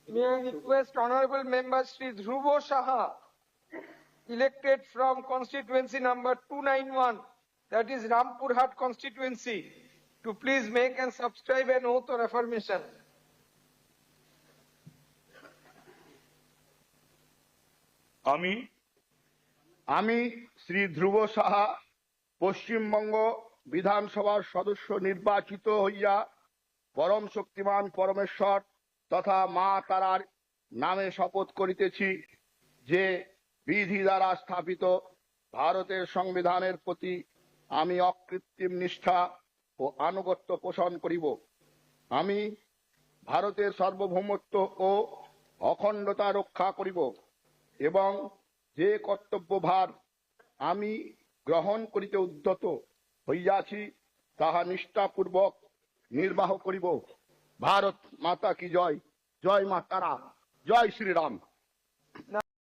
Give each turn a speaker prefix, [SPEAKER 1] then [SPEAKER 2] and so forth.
[SPEAKER 1] May I request Honorable Member Shri Dhruvo Saha, elected from constituency number 291, that is Rampurhat constituency, to please make and subscribe an oath or affirmation.
[SPEAKER 2] আমি শ্রী ধ্রুব সাহা পশ্চিমবঙ্গ বিধানসভার সদস্য নির্বাচিত হইয়া পরম শক্তিমান পরমেশ্বর তথা মা তারার নামে শপথ করিতেছি যে বিধি দ্বারা স্থাপিত ভারতের সংবিধানের প্রতি আমি অকৃত্রিম নিষ্ঠা ও আনুগত্য পোষণ করিব। আমি ভারতের সার্বভৌমত্ব ও অখণ্ডতা রক্ষা করিব এবং যে কর্তব্যভার আমি গ্রহণ করিতে উদ্যত হইয়াছি তাহা নিষ্ঠাপূর্বক নির্বাহ করিব। ভারত মাতা কি জয়, জয় মা তারা, জয় শ্রীরাম।